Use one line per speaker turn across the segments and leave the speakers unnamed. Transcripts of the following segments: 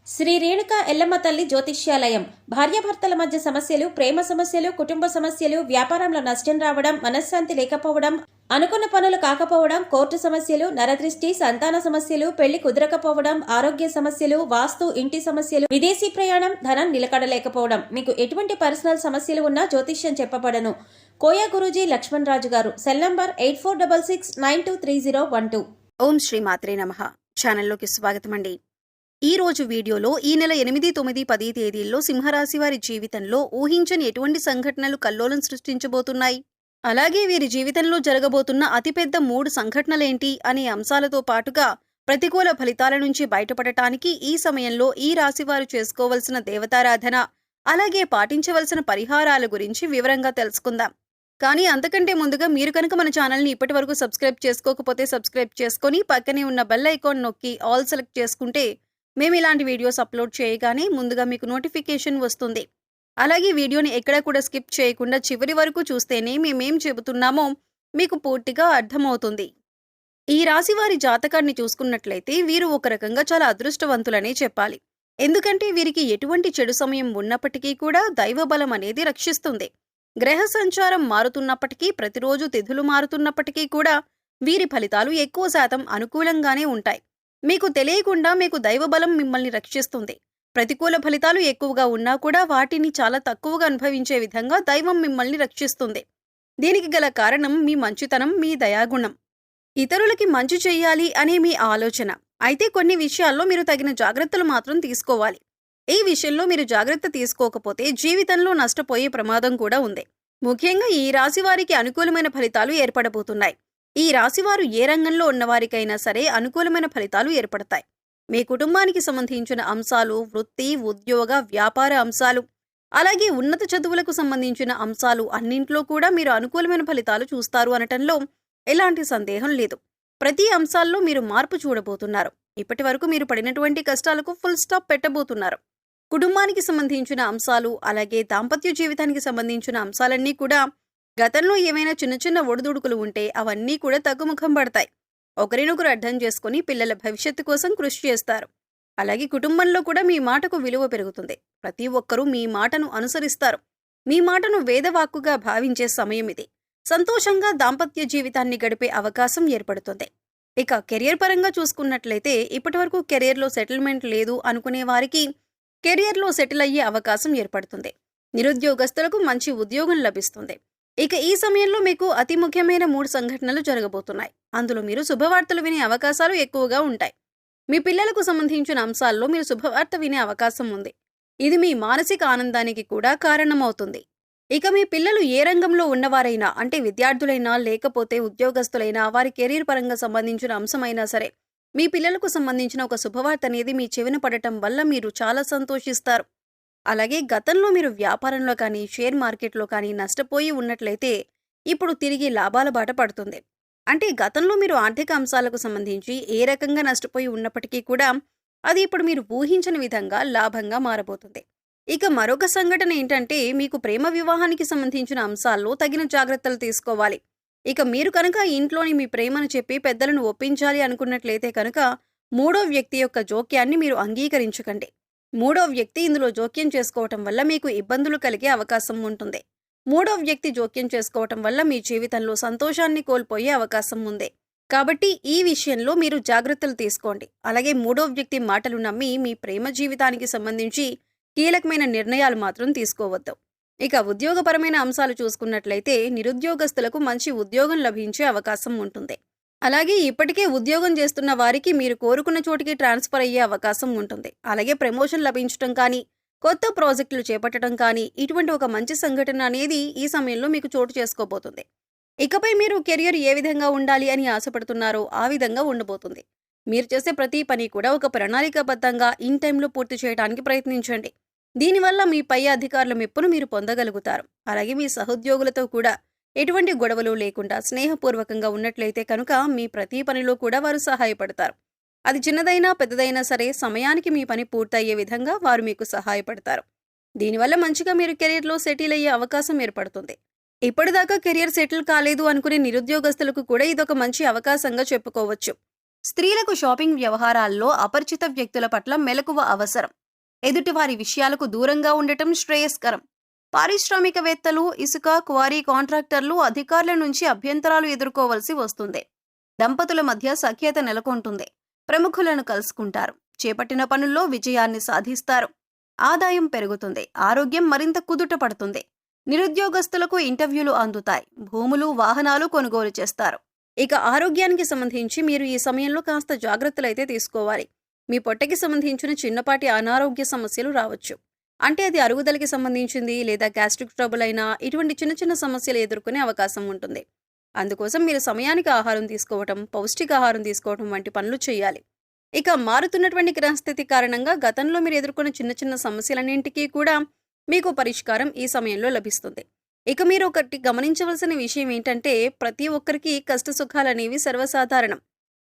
శ్రీ రేణుకా ఎల్లమ్మ తల్లి జ్యోతిష్యాలయం. భార్యాభర్తల మధ్య సమస్యలు, ప్రేమ సమస్యలు, కుటుంబ సమస్యలు, వ్యాపారంలో నష్టం రావడం, మనశ్శాంతి లేకపోవడం, అనుకున్న పనులు కాకపోవడం, కోర్టు సమస్యలు, నరదృష్టి, సంతాన సమస్యలు, పెళ్లి కుదరకపోవడం, ఆరోగ్య సమస్యలు, వాస్తు, ఇంటి సమస్యలు, విదేశీ ప్రయాణం, ధనం నిలకడలేకపోవడం, మీకు ఎటువంటి పర్సనల్ సమస్యలు ఉన్నా జ్యోతిష్యం చెప్పబడను. కోయా గురూజీ లక్ష్మణ్ రాజు గారు. Cell number 8466923012.
ఓం శ్రీ మాత్రే నమః. ఛానల్లోకి స్వాగతం అండి. ఈ రోజు వీడియోలో ఈ నెల 8, 9, 10 తేదీల్లో సింహరాశి వారి జీవితంలో ఊహించని ఎటువంటి సంఘటనలు కల్లోలం సృష్టించబోతున్నాయి, అలాగే వీరి జీవితంలో జరగబోతున్న అతిపెద్ద 3 సంఘటనలేంటి అనే అంశాలతో పాటుగా ప్రతికూల ఫలితాల నుంచి బయటపడటానికి ఈ సమయంలో ఈ రాశివారు చేసుకోవలసిన దేవతారాధన, అలాగే పాటించవలసిన పరిహారాల గురించి వివరంగా తెలుసుకుందాం. కానీ అంతకంటే ముందుగా మీరు కనుక మన ఛానల్ని ఇప్పటి వరకు సబ్స్క్రైబ్ చేసుకోకపోతే సబ్స్క్రైబ్ చేసుకుని పక్కనే ఉన్న బెల్ ఐకాన్ నొక్కి ఆల్ సెలెక్ట్ చేసుకుంటే మేము ఇలాంటి వీడియోస్ అప్లోడ్ చేయగానే ముందుగా మీకు నోటిఫికేషన్ వస్తుంది. అలాగే వీడియోని ఎక్కడా కూడా స్కిప్ చేయకుండా చివరి వరకు చూస్తేనే మేమేం చెబుతున్నామో మీకు పూర్తిగా అర్థమవుతుంది. ఈ రాశి వారి జాతకాన్ని చూసుకున్నట్లయితే వీరు ఒక రకంగా చాలా అదృష్టవంతులనే చెప్పాలి. ఎందుకంటే వీరికి ఎటువంటి చెడు సమయం ఉన్నప్పటికీ కూడా దైవబలం అనేది రక్షిస్తుంది. గ్రహ సంచారం మారుతున్నప్పటికీ, ప్రతిరోజు తిథులు మారుతున్నప్పటికీ కూడా వీరి ఫలితాలు ఎక్కువ శాతం అనుకూలంగానే ఉంటాయి. మీకు తెలియకుండా మీకు దైవబలం మిమ్మల్ని రక్షిస్తుంది. ప్రతికూల ఫలితాలు ఎక్కువగా ఉన్నా కూడా వాటిని చాలా తక్కువగా అనుభవించే విధంగా దైవం మిమ్మల్ని రక్షిస్తుంది. దీనికి గల కారణం మీ మంచితనం, మీ దయాగుణం, ఇతరులకి మంచి చెయ్యాలి అనే మీ ఆలోచన. అయితే కొన్ని విషయాల్లో మీరు తగిన జాగ్రత్తలు మాత్రం తీసుకోవాలి. ఈ విషయంలో మీరు జాగ్రత్త తీసుకోకపోతే జీవితంలో నష్టపోయే ప్రమాదం కూడా ఉంది. ముఖ్యంగా ఈ రాశి వారికి అనుకూలమైన ఫలితాలు ఏర్పడబోతున్నాయి. ఈ రాశివారు ఏ రంగంలో ఉన్నవారికైనా సరే అనుకూలమైన ఫలితాలు ఏర్పడతాయి. మీ కుటుంబానికి సంబంధించిన అంశాలు, వృత్తి, ఉద్యోగ, వ్యాపార అంశాలు, అలాగే ఉన్నత చదువులకు సంబంధించిన అంశాలు అన్నింట్లో కూడా మీరు అనుకూలమైన ఫలితాలు చూస్తారు అనటంలో ఎలాంటి సందేహం లేదు. ప్రతి అంశాల్లో మీరు మార్పు చూడబోతున్నారు. ఇప్పటి వరకు మీరు పడినటువంటి కష్టాలకు ఫుల్ స్టాప్ పెట్టబోతున్నారు. కుటుంబానికి సంబంధించిన అంశాలు, అలాగే దాంపత్య జీవితానికి సంబంధించిన అంశాలన్నీ కూడా గతంలో ఏమైనా చిన్న చిన్న ఒడిదుడుకులు ఉంటే అవన్నీ కూడా తగ్గుముఖం పడతాయి. ఒకరినొకరు అర్థం చేసుకుని పిల్లల భవిష్యత్తు కోసం కృషి చేస్తారు. అలాగే కుటుంబంలో కూడా మీ మాటకు విలువ పెరుగుతుంది. ప్రతి ఒక్కరూ మీ మాటను అనుసరిస్తారు. మీ మాటను వేదవాక్కుగా భావించే సమయం ఇది. సంతోషంగా దాంపత్య జీవితాన్ని గడిపే అవకాశం ఏర్పడుతుంది. ఇక కెరియర్ పరంగా చూసుకున్నట్లయితే ఇప్పటివరకు కెరియర్లో సెటిల్మెంట్ లేదు అనుకునే వారికి కెరియర్లో సెటిల్ అయ్యే అవకాశం ఏర్పడుతుంది. నిరుద్యోగస్తులకు మంచి ఉద్యోగం లభిస్తుంది. ఇక ఈ సమయంలో మీకు అతి ముఖ్యమైన 3 సంఘటనలు జరగబోతున్నాయి. అందులో మీరు శుభవార్తలు వినే అవకాశాలు ఎక్కువగా ఉంటాయి. మీ పిల్లలకు సంబంధించిన అంశాల్లో మీరు శుభవార్త వినే అవకాశం ఉంది. ఇది మీ మానసిక ఆనందానికి కూడా కారణమవుతుంది. ఇక మీ పిల్లలు ఏ రంగంలో ఉన్నవారైనా, అంటే విద్యార్థులైనా లేకపోతే ఉద్యోగస్తులైనా, వారి కెరీర్ పరంగా సంబంధించిన అంశమైనా సరే, మీ పిల్లలకు సంబంధించిన ఒక శుభవార్త అనేది మీ చెవిన పడటం వల్ల మీరు చాలా సంతోషిస్తారు. అలాగే గతంలో మీరు వ్యాపారంలో కానీ, షేర్ మార్కెట్లో కానీ నష్టపోయి ఉన్నట్లయితే ఇప్పుడు తిరిగి లాభాల బాట పడుతుంది. అంటే గతంలో మీరు ఆర్థిక అంశాలకు సంబంధించి ఏ రకంగా నష్టపోయి ఉన్నప్పటికీ కూడా అది ఇప్పుడు మీరు ఊహించని విధంగా లాభంగా మారబోతుంది. ఇక మరొక సంఘటన ఏంటంటే మీకు ప్రేమ వివాహానికి సంబంధించిన అంశాల్లో తగిన జాగ్రత్తలు తీసుకోవాలి. ఇక మీరు కనుక ఇంట్లోని మీ ప్రేమను చెప్పి పెద్దలను ఒప్పించాలి అనుకున్నట్లయితే కనుక మూడో వ్యక్తి యొక్క జోక్యాన్ని మీరు అంగీకరించకండి. మూడో వ్యక్తి ఇందులో జోక్యం చేసుకోవటం వల్ల మీకు ఇబ్బందులు కలిగే అవకాశం ఉంటుంది. మూడో వ్యక్తి జోక్యం చేసుకోవటం వల్ల మీ జీవితంలో సంతోషాన్ని కోల్పోయే అవకాశం ఉంది. కాబట్టి ఈ విషయంలో మీరు జాగ్రత్తలు తీసుకోండి. అలాగే మూడో వ్యక్తి మాటలు నమ్మి మీ ప్రేమ జీవితానికి సంబంధించి కీలకమైన నిర్ణయాలు మాత్రం తీసుకోవద్దు. ఇక ఉద్యోగపరమైన అంశాలు చూసుకున్నట్లయితే నిరుద్యోగస్తులకు మంచి ఉద్యోగం లభించే అవకాశం ఉంటుంది. అలాగే ఇప్పటికే ఉద్యోగం చేస్తున్న వారికి మీరు కోరుకున్న చోటికి ట్రాన్స్ఫర్ అయ్యే అవకాశం ఉంటుంది. అలాగే ప్రమోషన్ లభించడం కానీ, కొత్త ప్రాజెక్టులు చేపట్టడం కానీ, ఇటువంటి ఒక మంచి సంఘటన అనేది ఈ సమయంలో మీకు చోటు చేసుకోబోతుంది. ఇకపై మీరు కెరియర్ ఏ విధంగా ఉండాలి అని ఆశపడుతున్నారో ఆ విధంగా ఉండబోతుంది. మీరు చేసే ప్రతి పని కూడా ఒక ప్రణాళికాబద్ధంగా ఇన్ టైంలో పూర్తి చేయడానికి ప్రయత్నించండి. దీనివల్ల మీ పై అధికారుల మెప్పును మీరు పొందగలుగుతారు. అలాగే మీ సహోద్యోగులతో కూడా ఎటువంటి గొడవలు లేకుండా స్నేహపూర్వకంగా ఉన్నట్లయితే కనుక మీ ప్రతి పనిలో కూడా వారు సహాయపడతారు. అది చిన్నదైనా పెద్దదైనా సరే సమయానికి మీ పని పూర్తయ్యే విధంగా వారు మీకు సహాయపడతారు. దీనివల్ల మంచిగా మీరు కెరీర్లో సెటిల్ అయ్యే అవకాశం ఏర్పడుతుంది. ఇప్పటిదాకా కెరియర్ సెటిల్ కాలేదు అనుకునే నిరుద్యోగస్తులకు కూడా ఇదొక మంచి అవకాశంగా చెప్పుకోవచ్చు. స్త్రీలకు షాపింగ్ వ్యవహారాల్లో అపరిచిత వ్యక్తుల పట్ల మెలకువ అవసరం. ఎదుటివారి విషయాలకు దూరంగా ఉండటం శ్రేయస్కరం. పారిశ్రామికవేత్తలు, ఇసుక క్వారీ కాంట్రాక్టర్లు, అధికారుల నుంచి అభ్యంతరాలు ఎదుర్కోవలసి వస్తుంది. దంపతుల మధ్య సఖ్యత నెలకొంటుంది. ప్రముఖులను కలుసుకుంటారు. చేపట్టిన పనుల్లో విజయాన్ని సాధిస్తారు. ఆదాయం పెరుగుతుంది. ఆరోగ్యం మరింత కుదుట పడుతుంది. నిరుద్యోగస్తులకు ఇంటర్వ్యూలు అందుతాయి. భూములు, వాహనాలు కొనుగోలు చేస్తారు. ఇక ఆరోగ్యానికి సంబంధించి మీరు ఈ సమయంలో కాస్త జాగ్రత్తలైతే తీసుకోవాలి. మీ పొట్టకి సంబంధించిన చిన్నపాటి అనారోగ్య సమస్యలు రావచ్చు. అంటే అది అరుగుదలకి సంబంధించింది లేదా గ్యాస్ట్రిక్ ట్రబుల్ అయినా ఇటువంటి చిన్న చిన్న సమస్యలు ఎదుర్కొనే అవకాశం ఉంటుంది. అందుకోసం మీరు సమయానికి ఆహారం తీసుకోవటం, పౌష్టికాహారం తీసుకోవటం వంటి పనులు చేయాలి. ఇక మారుతున్నటువంటి గ్రహస్థితి కారణంగా గతంలో మీరు ఎదుర్కొన్న చిన్న చిన్న సమస్యలన్నింటికీ కూడా మీకు పరిష్కారం ఈ సమయంలో లభిస్తుంది. ఇక మీరు ఒకటి గమనించవలసిన విషయం ఏంటంటే ప్రతి ఒక్కరికి కష్ట సుఖాలనేవి సర్వసాధారణం.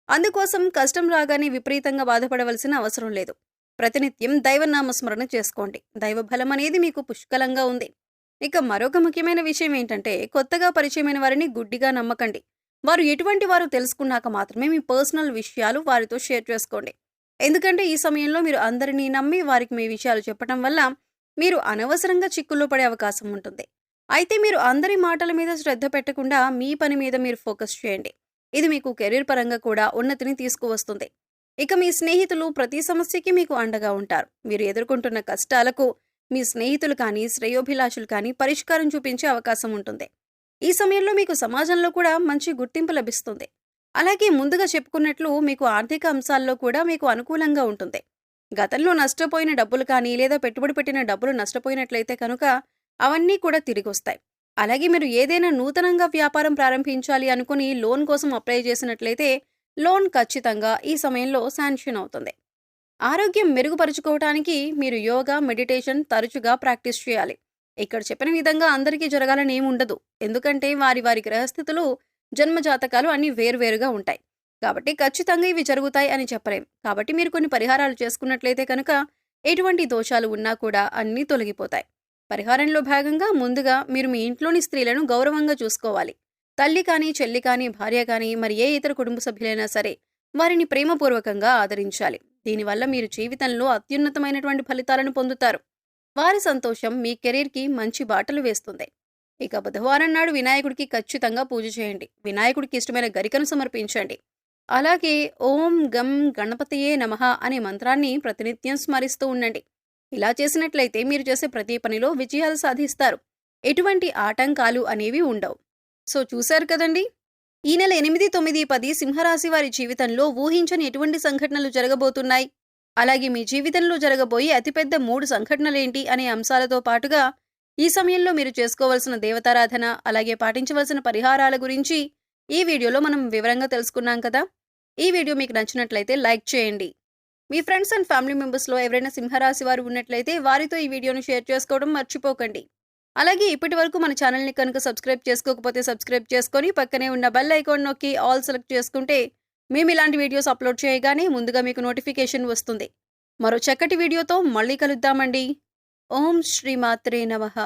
అందుకోసం కష్టం రాగానే విపరీతంగా బాధపడవలసిన అవసరం లేదు. ప్రతినిత్యం దైవనామస్మరణ చేసుకోండి. దైవబలం అనేది మీకు పుష్కలంగా ఉంది. ఇక మరొక ముఖ్యమైన విషయం ఏంటంటే కొత్తగా పరిచయమైన వారిని గుడ్డిగా నమ్మకండి. వారు ఎటువంటి వారు తెలుసుకున్నాక మాత్రమే మీ పర్సనల్ విషయాలు వారితో షేర్ చేసుకోండి. ఎందుకంటే ఈ సమయంలో మీరు అందరినీ నమ్మి వారికి మీ విషయాలు చెప్పడం వల్ల మీరు అనవసరంగా చిక్కుల్లో పడే అవకాశం ఉంటుంది. అయితే మీరు అందరి మాటల మీద శ్రద్ధ పెట్టకుండా మీ పని మీద మీరు ఫోకస్ చేయండి. ఇది మీకు కెరీర్ పరంగా కూడా ఉన్నతిని తీసుకువస్తుంది. ఇక మీ స్నేహితులు ప్రతి సమస్యకి మీకు అండగా ఉంటారు. మీరు ఎదుర్కొంటున్న కష్టాలకు మీ స్నేహితులు కానీ శ్రేయోభిలాషులు కానీ పరిష్కారం చూపించే అవకాశం ఉంటుంది. ఈ సమయంలో మీకు సమాజంలో కూడా మంచి గుర్తింపు లభిస్తుంది. అలాగే ముందుగా చెప్పుకున్నట్లు మీకు ఆర్థిక అంశాల్లో కూడా మీకు అనుకూలంగా ఉంటుంది. గతంలో నష్టపోయిన డబ్బులు కానీ లేదా పెట్టుబడి పెట్టిన డబ్బులు నష్టపోయినట్లయితే కనుక అవన్నీ కూడా తిరిగి వస్తాయి. అలాగే మీరు ఏదైనా నూతనంగా వ్యాపారం ప్రారంభించాలి అనుకుని లోన్ కోసం అప్లై చేసినట్లయితే లోన్ ఖచ్చితంగా ఈ సమయంలో శాంక్షన్ అవుతుంది. ఆరోగ్యం మెరుగుపరుచుకోవటానికి మీరు యోగా, మెడిటేషన్ తరచుగా ప్రాక్టీస్ చేయాలి. ఇక్కడ చెప్పిన విధంగా అందరికీ జరగాలని ఏముండదు. ఎందుకంటే వారి వారి గ్రహస్థితులు, జన్మజాతకాలు అన్నీ వేరువేరుగా ఉంటాయి. కాబట్టి ఖచ్చితంగా ఇవి జరుగుతాయి అని చెప్పలేం. కాబట్టి మీరు కొన్ని పరిహారాలు చేసుకున్నట్లయితే కనుక ఎటువంటి దోషాలు ఉన్నా కూడా అన్నీ తొలగిపోతాయి. పరిహారంలో భాగంగా ముందుగా మీరు మీ ఇంట్లోని స్త్రీలను గౌరవంగా చూసుకోవాలి. తల్లి కానీ, చెల్లి కానీ, భార్య కానీ, మరి ఏ ఇతర కుటుంబ సభ్యులైనా సరే వారిని ప్రేమపూర్వకంగా ఆదరించాలి. దీనివల్ల మీరు జీవితంలో అత్యున్నతమైనటువంటి ఫలితాలను పొందుతారు. వారి సంతోషం మీ కెరీర్కి మంచి బాటలు వేస్తుంది. ఇక బుధవారం నాడు వినాయకుడికి ఖచ్చితంగా పూజ చేయండి. వినాయకుడికి ఇష్టమైన గరికను సమర్పించండి. అలాగే ఓం గం గణపతియే నమః అనే మంత్రాన్ని ప్రతినిత్యం స్మరిస్తూ ఉండండి. ఇలా చేసినట్లయితే మీరు చేసే ప్రతి పనిలో విజయాలు సాధిస్తారు. ఎటువంటి ఆటంకాలు అనేవి ఉండవు. సో చూశారు కదండి, ఈ నెల 8, 9, 10 సింహరాశి వారి జీవితంలో ఊహించని ఎటువంటి సంఘటనలు జరగబోతున్నాయి, అలాగే మీ జీవితంలో జరగబోయే అతిపెద్ద 3 సంఘటనలేంటి అనే అంశాలతో పాటుగా ఈ సమయంలో మీరు చేసుకోవాల్సిన దేవతారాధన, అలాగే పాటించవలసిన పరిహారాల గురించి ఈ వీడియోలో మనం వివరంగా తెలుసుకున్నాం కదా. ఈ వీడియో మీకు నచ్చినట్లయితే లైక్ చేయండి. మీ ఫ్రెండ్స్ అండ్ ఫ్యామిలీ మెంబర్స్లో ఎవరైనా సింహరాశి వారు ఉన్నట్లయితే వారితో ఈ వీడియోను షేర్ చేసుకోవడం మర్చిపోకండి. అలాగే ఇప్పటి వరకు మన ఛానల్ని కనుక సబ్స్క్రైబ్ చేసుకోకపోతే సబ్స్క్రైబ్ చేసుకొని పక్కనే ఉన్న బెల్ ఐకాన్ నొక్కి ఆల్ సెలెక్ట్ చేసుకుంటే మేము ఇలాంటి వీడియోస్ అప్లోడ్ చేయగానే ముందుగా మీకు నోటిఫికేషన్ వస్తుంది. మరో చక్కటి వీడియోతో మళ్ళీ కలుద్దామండి. ఓం శ్రీమాత్రే నమః.